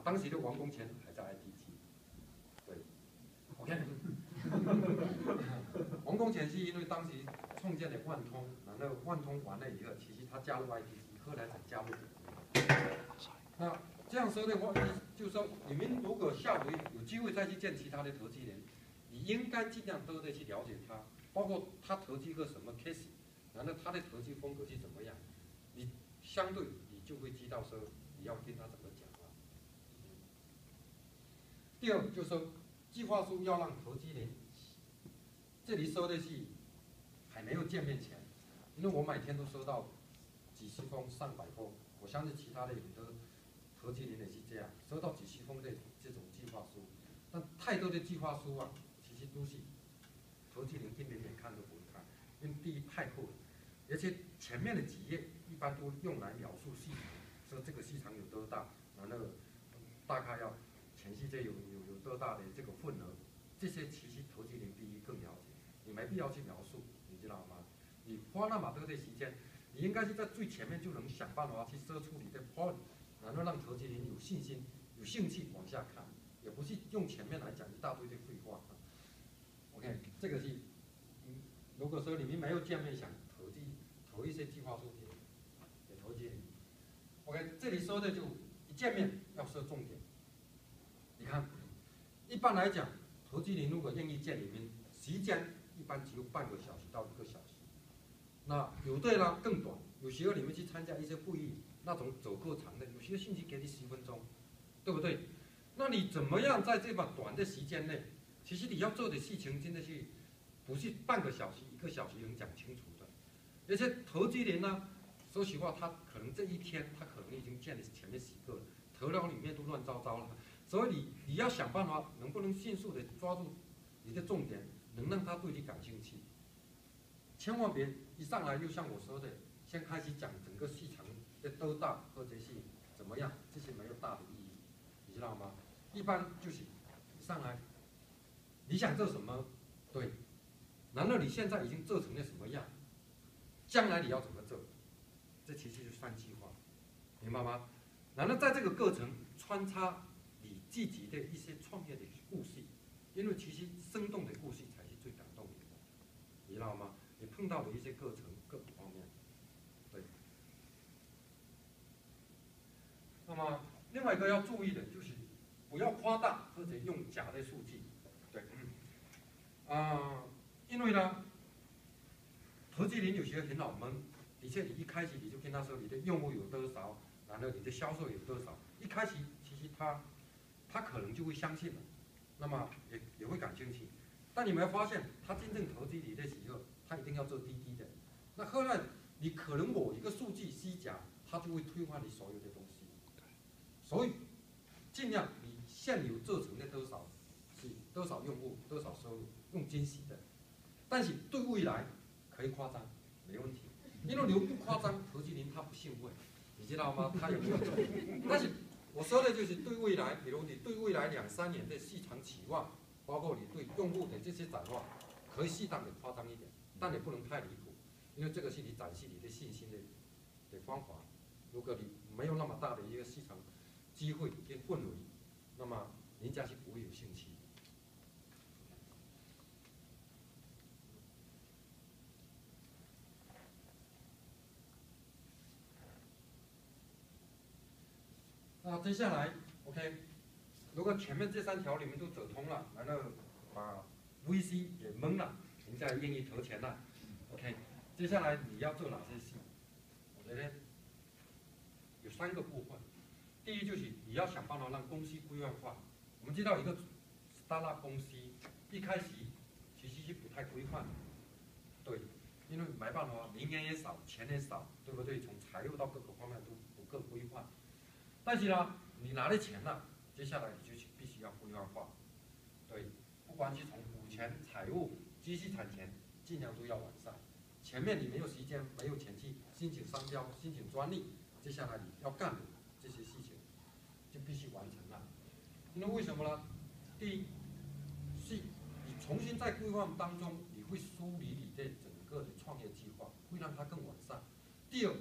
当时的完工前还在 IDG， 对 ，OK 。完工前是因为当时创建了万通，然后万通完了以后，其实他加入 IDG， 后来才加入我们。那这样说的话，就是说你们如果下回有机会再去见其他的投机人，你应该尽量多的去了解他，包括他投机个什么 case， 然后他的投机风格是怎么样，你相对你就会知道说你要跟他怎么讲了。第二就是说，计划书要让投机人，这里说的是还没有见面前，因为我每天都收到几十封、上百封，我相信其他的有的投机人也是这样，收到几十封的这种计划书，但太多的计划书啊，其实都是投机人一点点看都不会看，因为第一太厚了，而且前面的几页一般都用来描述市场，说这个市场有多大，然后大概要全世界有多大的这个份额，这些其实投机人比你更了解，你没必要去描述，你知道吗？你花那么多的时间，你应该是在最前面就能想办法去说出你的 point， 然后让投机人有信心、有兴趣往下看，也不是用前面来讲一大堆的废话。OK， 这个是，如果说你们没有见面想投一些计划书给投机人 ，OK， 这里说的就一见面要说重点。你看，一般来讲，投机人如果愿意见你们，时间一般只有半个小时到1个小时。那有的呢更短，有时候你们去参加一些会议，那种走过场的，有些甚至给你10分钟，对不对？那你怎么样在这么短的时间内，其实你要做的事情真的是不是半个小时、1个小时能讲清楚的？而且投机人呢，说实话，他可能这一天他可能已经见了前面10个了，头脑里面都乱糟糟了。所以你要想办法，能不能迅速的抓住你的重点，能让他对你感兴趣。千万别一上来就像我说的，先开始讲整个市场的多大或者是怎么样，这些没有大的意义，你知道吗？一般就是一上来，你想做什么？对，然后你现在已经做成了什么样？将来你要怎么做？这其实就算计划，明白吗？然后在这个过程穿插你自己的一些创业的故事，因为其实生动的故事才是最感动人的，你知道吗？你碰到的一些过程各方面，对。那么另外一个要注意的就是不要夸大或者用假的数据，对，因为呢，投机人有些很好蒙，的确你一开始你就跟他说你的用户有多少，然后你的销售有多少，一开始其实他可能就会相信了，那么也会感兴趣。但你没有发现，他真正投机你的时候，他一定要做滴滴的。那后来你可能某一个数据虚假，他就会退换你所有的东西。所以尽量你现有做成的多少是多少用户多少收入，用惊喜的。但是对未来可以夸张，没问题。因为你不夸张，投机人他不信会，你知道吗？他也没有做。但是我说的就是对未来，比如你对未来2、3年的市场期望，包括你对用户的这些展望，可以适当的夸张一点，但也不能太离谱，因为这个是你展示你的信心的方法。如果你没有那么大的一个市场机会跟氛围，那么人家是不会有兴趣。那接下来 ，OK， 如果前面这3条你们都走通了，然后把 VC 也蒙了，人家愿意投钱了 ，OK， 接下来你要做哪些事？我觉得有3个部分。第一就是你要想办法让公司规范化。我们知道一个 startup 公司一开始其实是不太规范的，对，因为没办法，名额也少，钱也少，对不对？从财务到各个方面都不够规范。但是呢，你拿了钱了，接下来你就必须要规范化，对，不管是从股权、财务、知识产权，尽量都要完善。前面你没有时间、没有钱去申请商标、申请专利，接下来你要干的这些事情就必须完成了。因为为什么呢？第一，是你重新在规范当中，你会梳理你的整个的创业计划，会让它更完善。第二，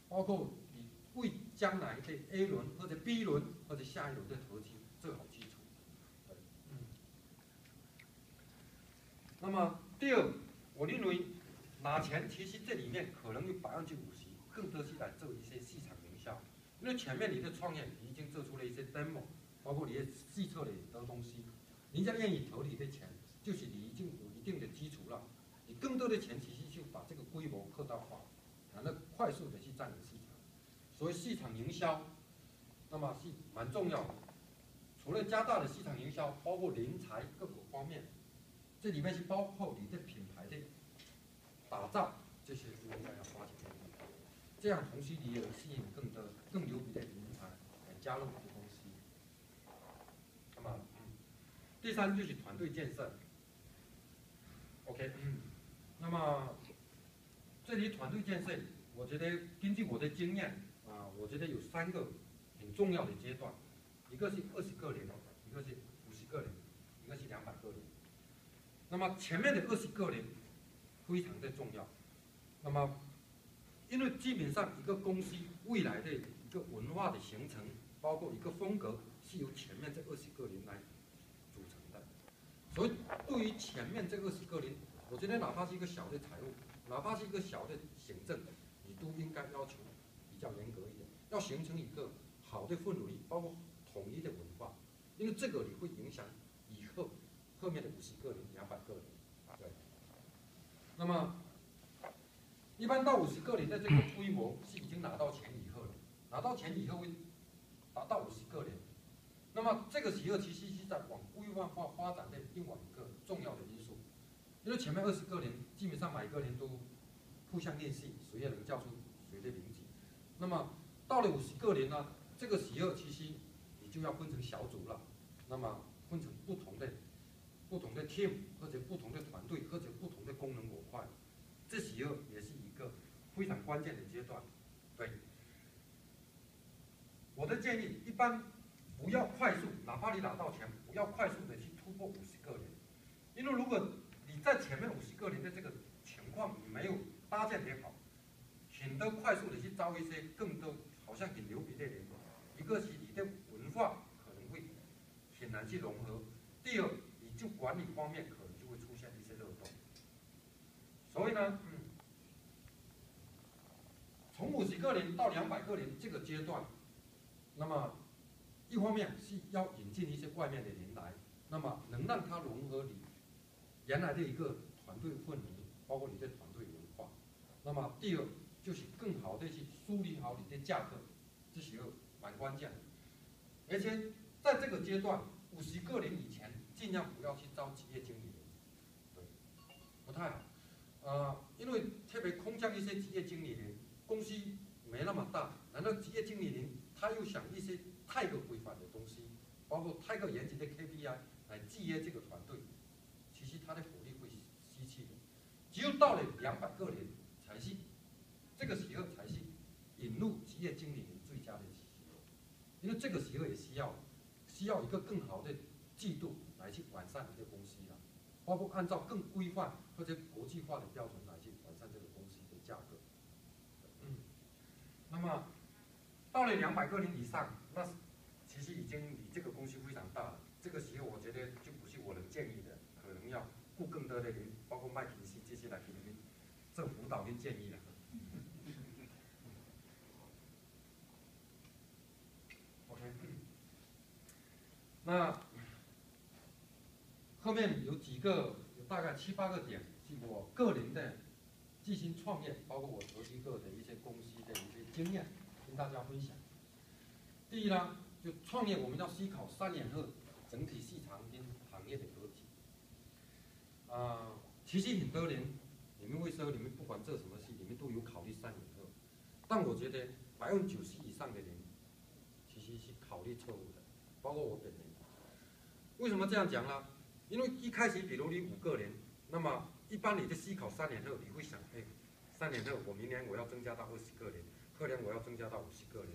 包括你为将来的 A 轮或者 B 轮或者下一轮的投机最好基础。那么第二，我认为拿钱其实这里面可能有50%更多是来做一些市场营销，因为前面你的创业你已经做出了一些 demo， 包括你的试测的东西，人家愿意投你的钱，就是你已经有一定的基础了。你更多的钱其实就把这个规模扩大化，然后快速的去占领市场。所以市场营销，那么是蛮重要的。除了加大的市场营销，包括人才各个方面，这里面是包括你的品牌的打造，这些都应该要花钱的地方。这样同时你也吸引更牛逼的人才来加入你的公司。那么，第三就是团队建设。OK， 那么这里团队建设，我觉得根据我的经验我觉得有3个很重要的阶段，一个是20个人，一个是50个人，一个是200个人。那么前面的20个人非常的重要。那么，因为基本上一个公司未来的一个文化的形成，包括一个风格，是由前面这20个人来组成的。所以对于前面这20个人，我觉得哪怕是一个小的财务，哪怕是一个小的行政，你都应该要求比较严格一点，要形成一个好的氛围，包括统一的文化，因为这个你会影响以后面的50个人、200个人。对。那么一般到50个人的这个规模是已经拿到钱以后了，拿到钱以后会达到50个人。那么这个时候其实是在往规范化发展的另外一个重要的因素，因为前面20个人基本上每个人都互相联系，谁也能叫出谁的名字。那么到了50个人呢，这个时候其实你就要分成小组了，那么分成不同的 team 或者不同的团队或者不同的功能模块，这时候也是一个非常关键的阶段。对，我的建议一般不要快速，哪怕你拿到钱，不要快速的去突破50个人，因为如果你在前面50个人的这个情况你没有搭建得好，很多快速的去招一些更多好像很牛逼的人，一个是你的文化可能会很难去融合，第二，你就管理方面可能就会出现一些漏洞。所以呢，从50个人到200个人这个阶段，那么一方面是要引进一些外面的人来，那么能让它融合你原来的一个团队氛围，包括你的团队文化。那么第二就是更好的去梳理好你的架构，这时候蛮关键的。而且在这个阶段，50个人以前尽量不要去招职业经理人，对，不太好。因为特别空降一些职业经理人，公司没那么大，然后职业经理人他又想一些太过规范的东西，包括太过严谨的 KPI 来制约这个团队，其实他的火力会吸气的。只有到了200个人，才是这个时候才是引入职业经理人最佳的时候，因为这个时候也需要一个更好的制度来去完善你的公司了，包括按照更规范或者国际化的标准来去完善这个公司的架构。那么到了200个人以上，那其实已经你这个公司非常大了。这个时候我觉得就不是我能建议的，可能要雇更多的人，包括麦肯锡这些来给你们做辅导跟建议了。OK， 那后面有大概7、8个点是我个人的自行创业，包括我投资过的一些公司的一些经验，跟大家分享。第一呢，就创业我们要思考3年后整体市场跟行业的格局。其实很多人，你们会说你们不管做什么事，你们都有考虑3年后，但我觉得90%以上的人其实是考虑错误的，包括我本人。为什么这样讲呢？因为一开始，比如你5个人，那么一般你在思考3年后，你会想，3年后我明年我要增加到20个人，后年我要增加到50个人，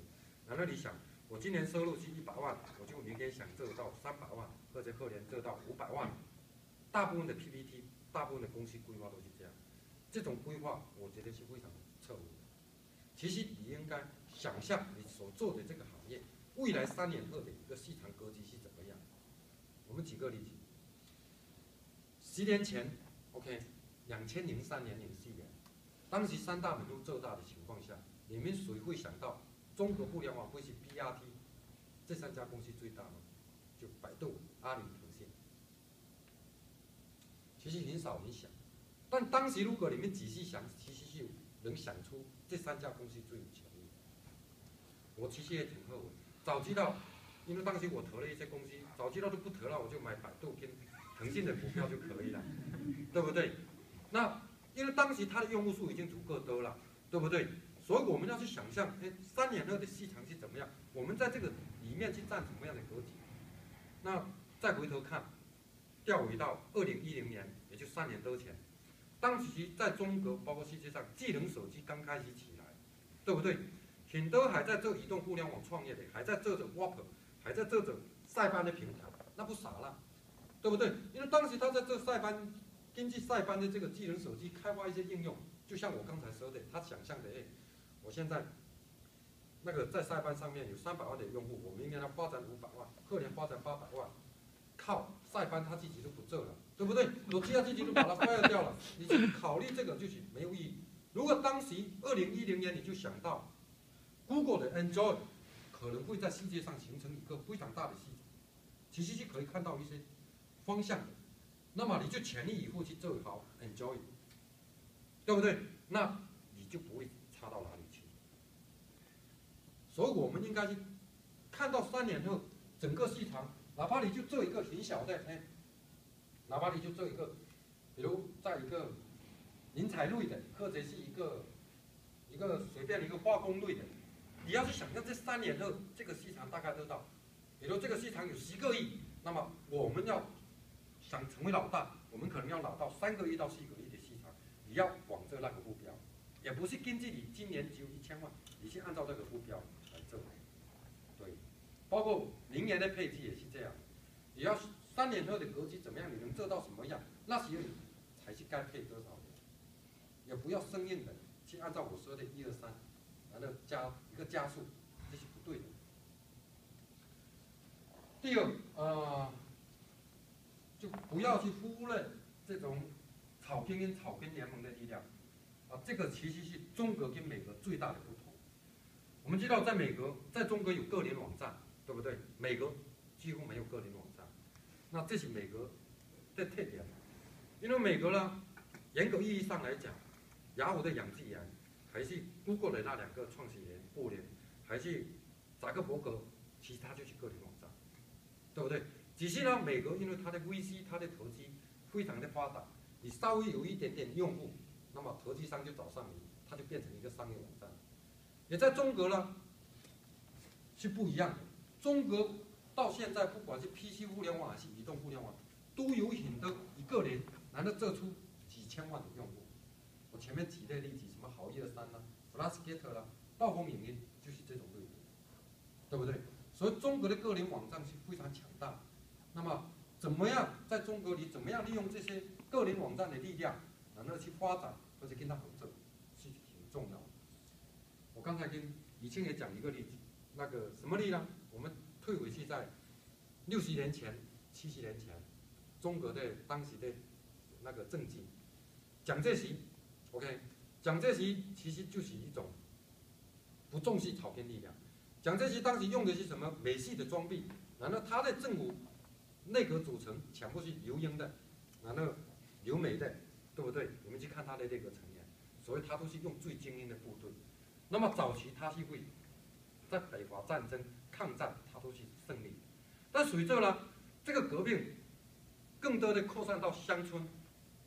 然后你想，我今年收入是100万，我就明年想做到300万，或者后年做到500万。大部分的 PPT， 大部分的公司规划都是这样，这种规划我觉得是非常错误的。其实你应该想象你所做的这个行业未来3年后的一个市场格局是怎么样。我们举个例子，10年前 ，OK，2003年、04年，当时3大门户做大的情况下，你们谁会想到中国互联网会是 BRT 这3家公司最大吗？就百度、阿里、腾讯。其实很少人想，但当时如果你们仔细想，其实是能想出这3家公司最有潜力。我其实也挺后悔，早知道，因为当时我投了一些公司，早知道就不投了，我就买百度跟腾讯的股票就可以了，对不对？那因为当时它的用户数已经足够多了，对不对？所以我们要去想象，3年后的市场是怎么样，我们在这个里面去占什么样的格局。那再回头看，调回到2010年，也就3年多前，当时在中国，包括世界上，智能手机刚开始起来，对不对？很多还在做移动互联网创业的，还在做着 WAP， 还在做着塞班的平台，那不傻了，对不对？因为当时他在做塞班，根据塞班的这个智能手机开发一些应用，就像我刚才说的，他想象的，我现在那个在塞班上面有300万的用户，我明年要发展500万，后年发展800万，靠塞班他自己都不做了，对不对？诺基亚自己都把它 fire 掉了，你去考虑这个就是没有意义。如果当时2010年你就想到 Google 的 Android 可能会在世界上形成一个非常大的市场，其实是可以看到一些方向的。那么你就全力以赴去做好 Android， 对不对？那你就不会差到哪里去。所以我们应该去看到3年后整个市场，哪怕你就做一个很小的，哪怕你就做一个，比如在一个人才类的，或者是一个随便一个化工类的。你要去想象这3年后这个市场大概多少，比如这个市场有10个亿，那么我们要想成为老大，我们可能要拿到3个亿到4个亿的市场，你要往着那个目标，也不是根据你今年只有1000万，你去按照这个目标来做。对，包括明年的配置也是这样，你要3年后的格局怎么样，你能做到什么样，那时候你才是该配多少的，也不要生硬的去按照我说的1、2、3。然后加一个加速，这是不对的。第二，就不要去忽略这种草根跟草根联盟的力量。这个其实是中国跟美国最大的不同。我们知道，在美国，在中国有个人网站，对不对？美国几乎没有个人网站，那这是美国的特点。因为美国呢，严格意义上来讲，雅虎的杨致远。还是 Google 的那2个创始人布林，还是扎克伯格，其实他就是个人网站，对不对？只是呢，美国因为它的 VC， 它的投机非常的发达，你稍微有一点点用户，那么投机商就找上你，它就变成一个商业网站。也在中国呢是不一样的，中国到现在不管是 PC 互联网还是移动互联网，都有很多一个人能够做出几千万的用户。我前面举的例子，什么好123啦、Flashgetter 啦、暴风影音，就是这种例子，对不对？所以中国的个人网站是非常强大。那么，怎么样在中国里怎么样利用这些个人网站的力量，然后去发展或者跟他合作，是挺重要的。我刚才跟以前也讲一个例子，那个什么力呢？我们退回去在60年前、70年前，中国的当时的那个政绩，蒋介石。OK， 蒋介石其实就是一种不重视草根力量。蒋介石当时用的是什么美系的装备，然后他的政府内阁组成全部是留英的，然后留美的，对不对？你们去看他的内阁成员，所以他都是用最精英的部队。那么早期他是会在北伐战争、抗战，他都是胜利。但随着呢这个革命更多的扩散到乡村，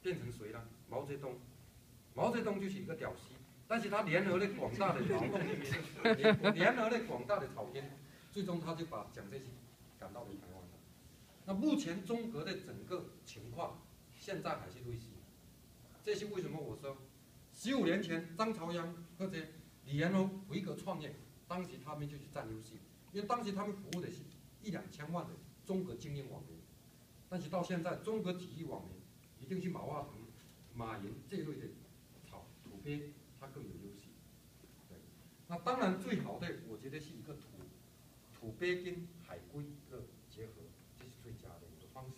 变成谁呢？毛泽东。毛泽东就是一个屌丝，但是他联合了广大的劳动人民，联合了广大的草根，最终他就把蒋介石赶到了台湾了。那目前中国的整个情况，现在还是类似。这是为什么我说，15年前张朝阳或者李延龙回国创业，当时他们就是占优势，因为当时他们服务的是1、2千万的中国精英网民，但是到现在中国几亿网民，一定是马化腾、马云这一类的。他更有优势。对，那当然最好的，我觉得是一个土鳖跟海龟一个结合，这是最佳的一个方式。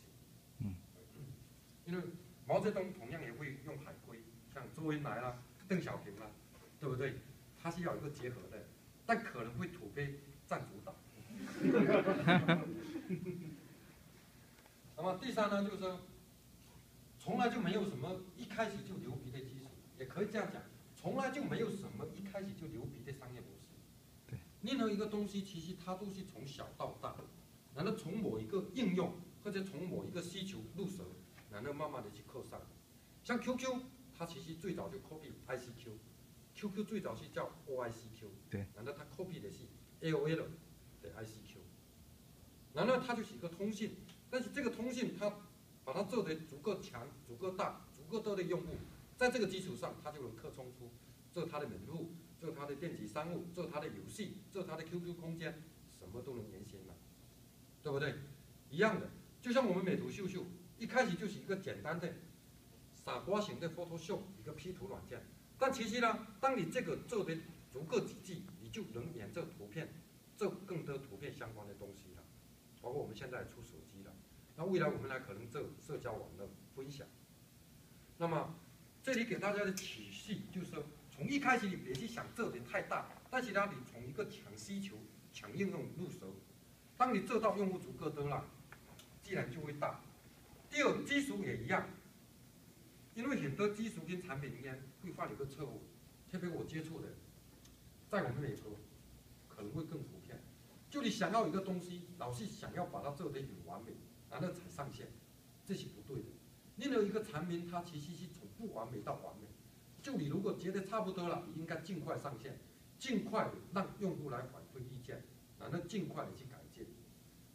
因为毛泽东同样也会用海龟，像周恩来啦、邓小平啦，对不对？它是要有一个结合的，但可能会土鳖占主导。那么第三呢，就是说，从来就没有什么一开始就牛逼的基础，也可以这样讲，从来就没有什么一开始就牛逼的商业模式。对，任何一个东西其实它都是从小到大，然后从某一个应用或者从某一个需求入手，然后慢慢的去扩散。像 QQ， 它其实最早就 copy ICQ，QQ 最早是叫 OICQ， 对，然后它 copy 的是 AOL 的 ICQ， 然后它就是一个通信，但是这个通信它把它做得足够强、足够大、足够多的用户，在这个基础上，它就能扩充出做它的门户、做它的电子商务、做它的游戏、做它的 QQ 空间，什么都能原先了，对不对？一样的，就像我们美图秀秀，一开始就是一个简单的傻瓜型的 Photoshop 一个 P 图软件，但其实呢，当你这个做的足够几 G， 你就能沿着图片做更多图片相关的东西了，包括我们现在出手机了。那未来我们还可能做社交网络分享。那么这里给大家的启示就是说，从一开始你别去想做的太大，但是呢，你从一个强需求、强应用入手，当你做到用户足够多了，自然就会大。第二，基础也一样，因为很多基础跟产品里面会犯一个错误，特别我接触的，在我们美国可能会更普遍，就你想要一个东西，老是想要把它做得很完美。然后才上线，这是不对的。任何一个产品，它其实是从不完美到完美。就你如果觉得差不多了，你应该尽快上线，尽快的让用户来反馈意见，然后尽快的去改进，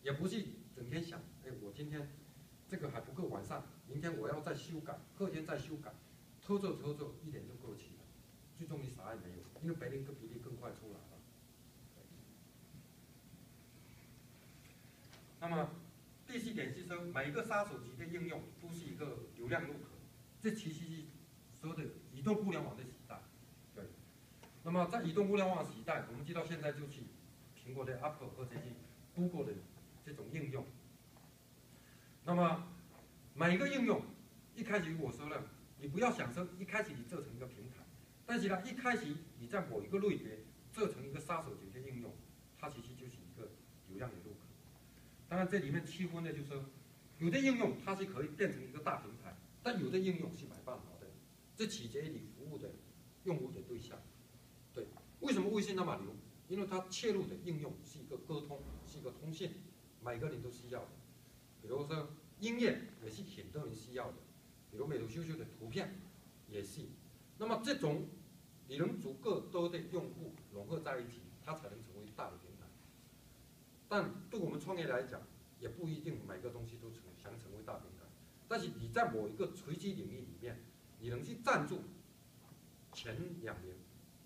也不是整天想，哎，我今天这个还不够完善，明天我要再修改，后天再修改，拖着一点就过期了，最终你啥也没有，因为别人比你更快出来了。那么第四点是说，每一个杀手级的应用都是一个流量入口，这其实是说的移动互联网的时代。对，那么在移动互联网时代，我们知道现在就是苹果的 Apple 或者是 Google 的这种应用。那么每一个应用一开始我说了，你不要想说一开始你做成一个平台，但是呢，一开始你在某一个类别做成一个杀手级的应用，它其实就是一个流量的入口。当然，这里面区分的就是说，有的应用它是可以变成一个大平台，但有的应用是买办法的，这取决于你服务的用户的对象。对，为什么微信那么牛？因为它切入的应用是一个沟通，是一个通信，每个人都需要的。比如说音乐也是很多人需要的，比如美图秀秀的图片也是。那么这种你能足够多的用户融合在一起，它才能成为大的平台。但对我们创业来讲，也不一定每个东西都想成为大平台。但是你在某一个垂直领域里面，你能去站住前2名，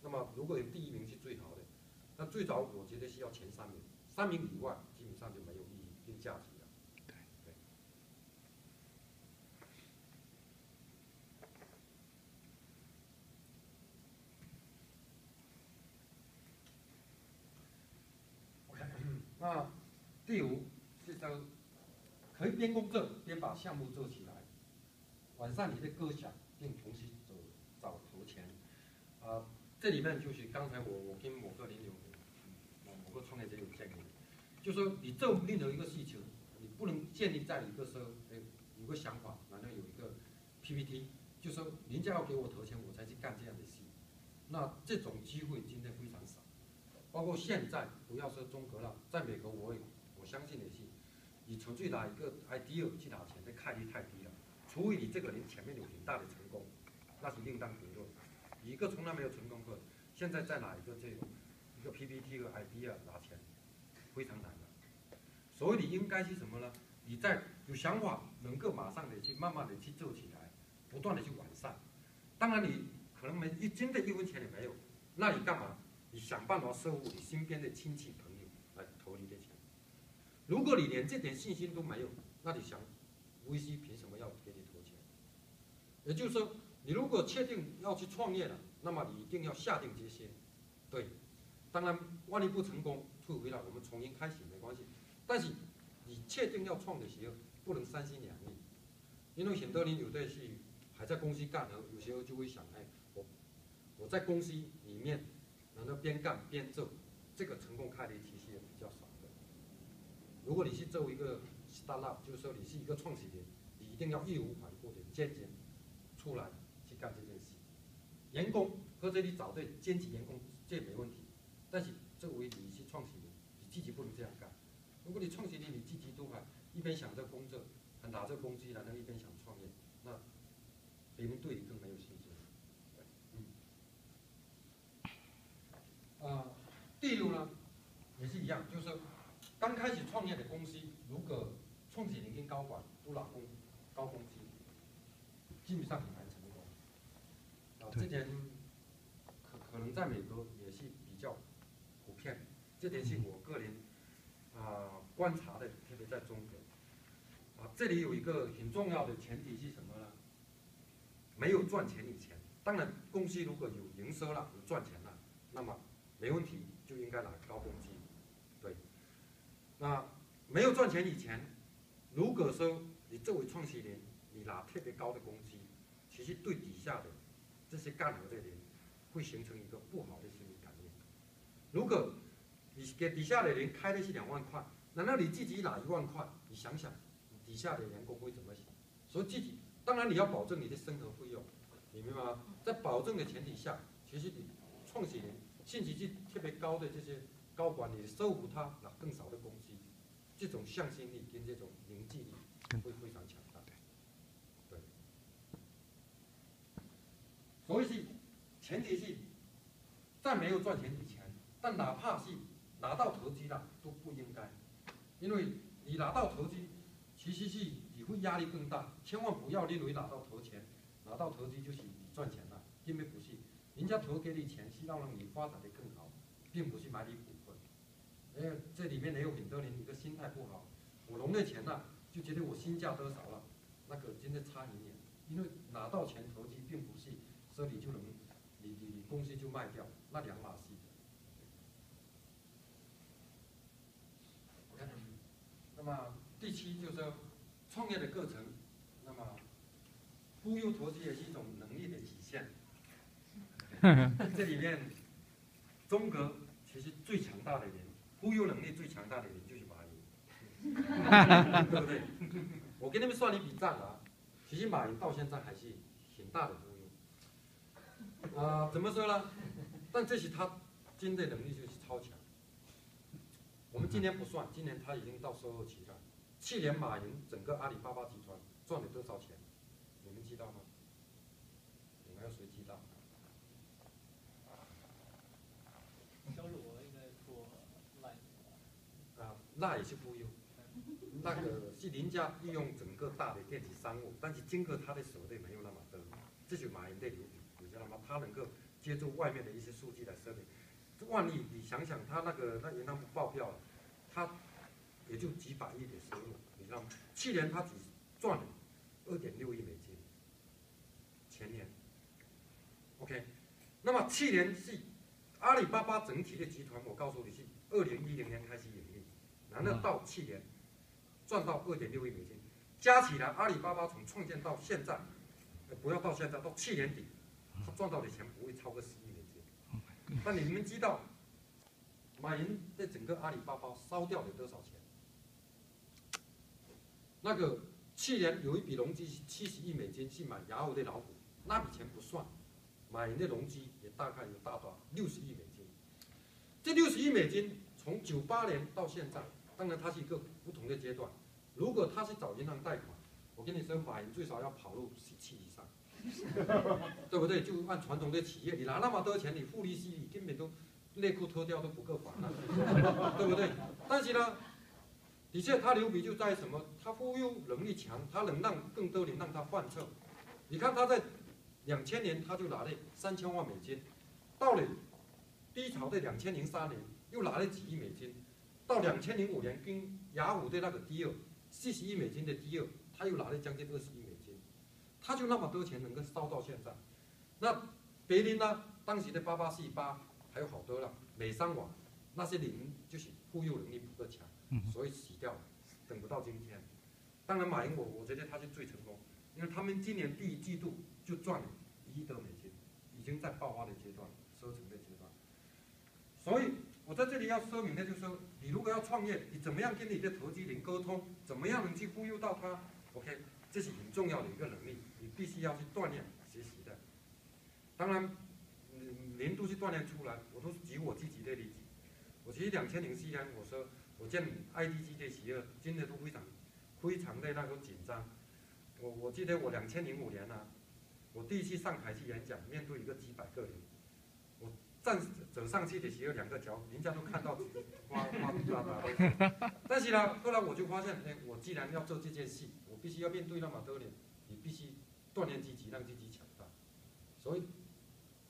那么如果有第1名是最好的，那最早我觉得是要前3名，3名以外基本上就没有意义跟价值了。对。OK， 那第5是说，可以边工作边把项目做起来，完善你的构想，并同时找投钱。这里面就是刚才我跟某个人某个创业者有建议，就说你做任何一个事情，你不能建立在一个说，有个想法，然后有一个 PPT， 就说人家要给我投钱，我才去干这样的事。那这种机会今天非常少，包括现在不要说中国了，在美国我相信的是，你纯粹拿一个 idea 去拿钱的概率太低了，除非你这个人前面有很大的成功，那是另当别论。一个从来没有成功过，现在再拿一个一个 PPT 和 idea 拿钱，非常难的。所以你应该是什么呢？你在有想法，能够马上的去慢慢的去做起来，不断的去完善。当然你可能真的1分钱也没有，那你干嘛？你想办法收服你身边的亲戚朋友来投你的钱。如果你连这点信心都没有，那你想，VC 凭什么要给你投钱？也就是说，你如果确定要去创业了，那么你一定要下定决心，对，当然，万一不成功，退回来我们重新开始没关系。但是你确定要创的时候，不能三心两意，因为很多人有的是还在公司干，有时候就会想，哎，我在公司里面，然后边干边做，这个成功概率其实也比较少的。如果你是作为一个 startup， 就是说你是一个创始人，你一定要义无反顾的坚决出来去干这件事。员工或者你找对兼职员工，这没问题。但是作为你是创始人，你自己不能这样干。如果你创始人你自己都还一边想着工作，还拿着工资，然后一边想创业，那别人对你更没有信心。第六呢，也是一样，就是说刚开始创业的公司，如果创始人跟高管都拿高工资，基本上很难成功。这点可能在美国也是比较普遍，这点是我个人观察的，特别在中国。这里有一个很重要的前提是什么呢？没有赚钱以前，当然公司如果有营收了、有赚钱了，那么没问题，就应该拿高工资。对，那没有赚钱以前，如果说你作为创始人，你拿特别高的工资，其实对底下的这些干活的人会形成一个不好的心理感应。如果你给底下的人开的是2万块，难道你自己拿1万块？你想想，底下的员工会怎么想？所以自己当然你要保证你的生活费用，你明白吗？在保证的前提下，其实你创始人薪级特别高的这些高管，你收服他拿更少的工资，这种向心力跟这种凝聚力会非常强大。对，所以是前提是在没有赚钱以前，但哪怕是拿到投资了都不应该，因为你拿到投资，其实是你会压力更大。千万不要认为拿到投资就是你赚钱了，因为不是，人家投给你钱是让你发展的更好，并不是买你股份。这里面也有很多人一个心态不好，我融了钱了，就觉得我身价多少了，那个真的差很远。因为拿到钱投资，并不是说你就能你公司就卖掉，那2码事。那么第7就是创业的过程，那么忽悠投资也是一种能力的体现。这里面，中国其实最强大的人，忽悠能力最强大的人就是马云，对不对？我跟你们算一笔账啊，其实马云到现在还是很大的忽悠。怎么说呢？但这是他真的能力就是超强。我们今年不算，今年他已经到收获期了。去年马云整个阿里巴巴集团赚了多少钱？你们知道吗？有没有谁知道？小鲁应该做赖。那也是忽悠。那个是人家利用整个大的电子商务，但是经过他的手的没有那么多。这是马云的牛逼，你知道吗？他能够借助外面的一些数据来设定。万一你想想，他那银行不报表了，他也就几百亿的收入，你知道吗？去年他只赚了2.6亿美金，前年。OK， 那么去年是阿里巴巴整体的集团，我告诉你是2010年开始盈利，然后到去年赚到2.6亿美金，加起来阿里巴巴从创建到现在，不要到现在，到去年底，他赚到的钱不会超过10亿美金。但你们知道，马云在整个阿里巴巴烧掉了多少钱？那个去年有一笔融资是70亿美金去买雅虎的老虎，那笔钱不算，马云的融资也大概有大到60亿美金。这60亿美金从98年到现在，当然它是一个不同的阶段。如果他是找银行贷款，我跟你说，马云最少要跑路17以上，对不对？就按传统的企业，你拿那么多钱，你付利息，你根本都内裤脱掉都不够还了，对不对？但是呢，的确他牛逼就在什么？他忽悠能力强，他能让更多人让他犯错。你看他在2000年他就拿了3000万美金，到了低潮的2003年又拿了几亿美金，到2005年跟雅虎的那个deal40亿美金的deal，他又拿了将近20亿美金，他就那么多钱能够烧到现在。那别人呢？当时的8848还有好多了，美商网那些零就是忽悠能力不够强，所以洗掉了，等不到今天。当然，马云我觉得他是最成功，因为他们今年第1季度就赚了1亿多美金，已经在爆发的阶段，收成的阶段。所以我在这里要说明的就是说，你如果要创业，你怎么样跟你的投机人沟通，怎么样能去忽悠到他 ？OK， 这是很重要的一个能力，你必须要去锻炼学习的。当然，年度去锻炼出来，我都是举我自己的例子。我其实2004年，我说我见 IDG 的企业，真的都非常的那个紧张。我记得我2005年啊，我第1次上台去演讲，面对一个几百个人，我走上去的时候，2个脚，人家都看到哗啦啦。但是呢，后来我就发现，我既然要做这件事，我必须要面对那么多人，你必须锻炼自己，让自己强大。所以，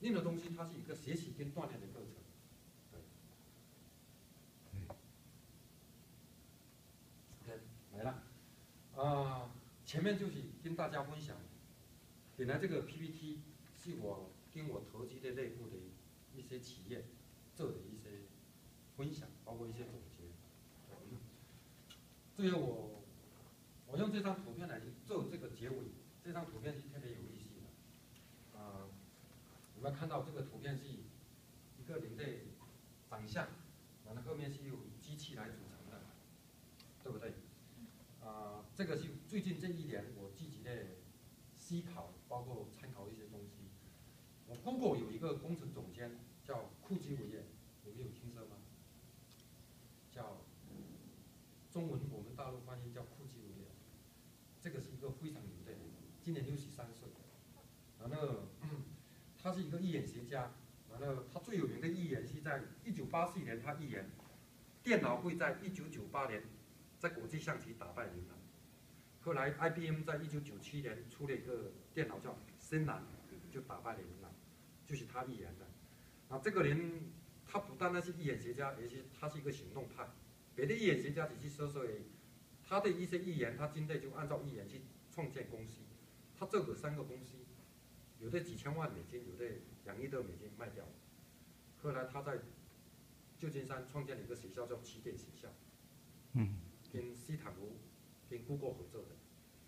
任何东西它是一个学习跟锻炼的过程。对，来了。前面就是跟大家分享，本来这个 PPT 是我跟我投资的内部的一些企业做的一些分享，包括一些总结。最后我用这张图片来做这个结尾，这张图片是特别有意思的。我们看到这个图片是一个人的长相，然后后面是由机器来组成的，对不对？这个是最近这1年我自己的思考，包括参考一些东西。我 Google 有一个工程总监叫库基维耶，有没有听说吗？叫中文我们大陆翻译叫库基维耶，这个是一个非常牛的人，今年63岁。然后他是一个预言学家，然后他最有名的预言是在1984年，他预言电脑会在1998年在国际象棋打败人脑。后来 IBM 在1997年出了一个电脑叫深蓝，就打败了人脑，就是他预言的。这个人他不单单是预言学家，而且他是一个行动派。别的预言学家只是说说而已，他的一些预言，他今天就按照预言去创建公司。他做过3个公司，有的几千万美金，有的2亿多美金卖掉了。后来他在旧金山创建了一个学校叫起点学校，跟斯坦福、跟 Google 合作的。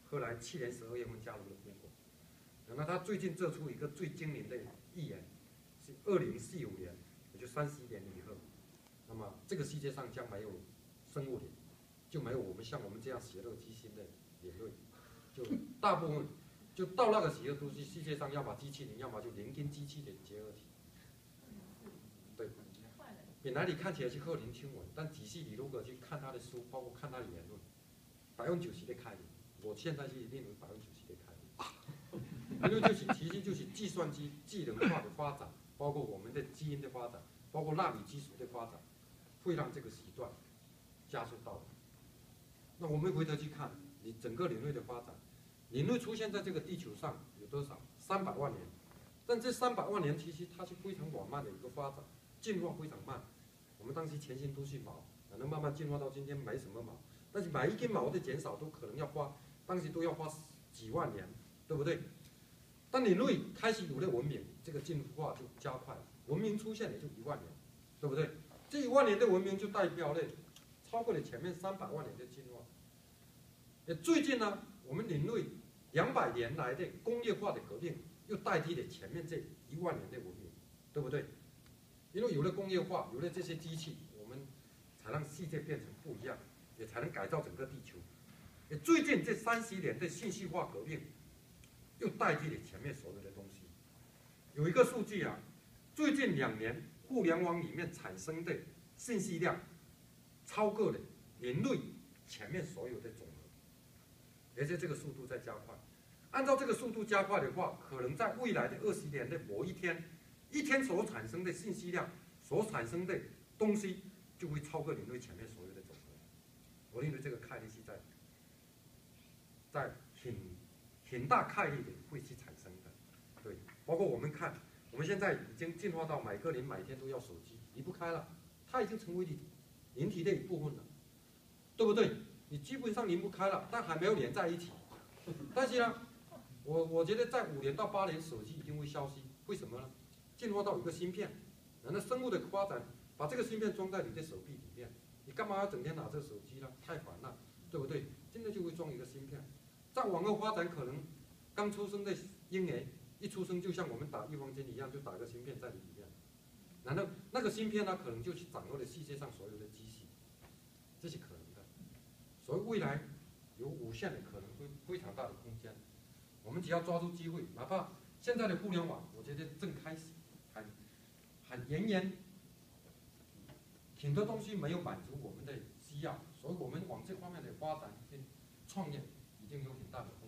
后来去年12月份加入了 Google。然后他最近做出一个最精明的预言，是2045年，也就31年以后，那么这个世界上将没有生物人，就没有像我们这样血肉之心的人类，就大部分就到那个时候都是世界上要么机器人，要么就人跟机器人结合体。对，本来你看起来是鹤龄听闻，但仔细你如果去看他的书，包括看他的言论，90%的开明。我现在是认为90%的开明，因为其实就是计算机智能化的发展，包括我们的基因的发展，包括纳米技术的发展，会让这个时段加速到来。那我们回头去看你整个人类的发展，人类出现在这个地球上有多少？300万年，但这300万年其实它是非常缓慢的一个发展，进化非常慢。我们当时全身都是毛，可能慢慢进化到今天没什么毛，但是每一根毛的减少都可能要花，当时都要花几万年，对不对？当人类开始有了文明，这个进化就加快了，文明出现也就1万年，对不对？这1万年的文明就代表了超过了前面300万年的进化。最近呢，我们人类200年来的工业化的革命，又代替了前面这1万年的文明，对不对？因为有了工业化，有了这些机器，我们才让世界变成不一样，也才能改造整个地球。最近这30年的信息化革命，又代替了前面所有的东西。有一个数据啊，最近2年互联网里面产生的信息量，超过了人类前面所有的总和，而且这个速度在加快。按照这个速度加快的话，可能在未来的20年的某一天，一天所产生的信息量，所产生的东西，就会超过人类前面所有的总和。我认为这个概率是在很大概率的会去产生的。对，包括我们看，我们现在已经进化到每个人每天都要手机，离不开了，它已经成为人体的一部分了，对不对？你基本上离不开了，但还没有连在一起。但是呢，我觉得在5年到8年，手机一定会消失。为什么呢？进化到一个芯片，然后生物的发展把这个芯片装在你的手臂里面，你干嘛要整天拿着手机呢？太烦了，对不对？现在就会装一个芯片。再往后发展，可能刚出生的婴儿一出生就像我们打预防针一样，就打个芯片在你里面。然后那个芯片呢，可能就掌握了世界上所有的机器，这是可能的。所以未来有无限的可能，非常大的空间。我们只要抓住机会，哪怕现在的互联网，我觉得正开始，很炎炎，很多东西没有满足我们的需要，所以我们往这方面的发展跟创业已经有很大的空间。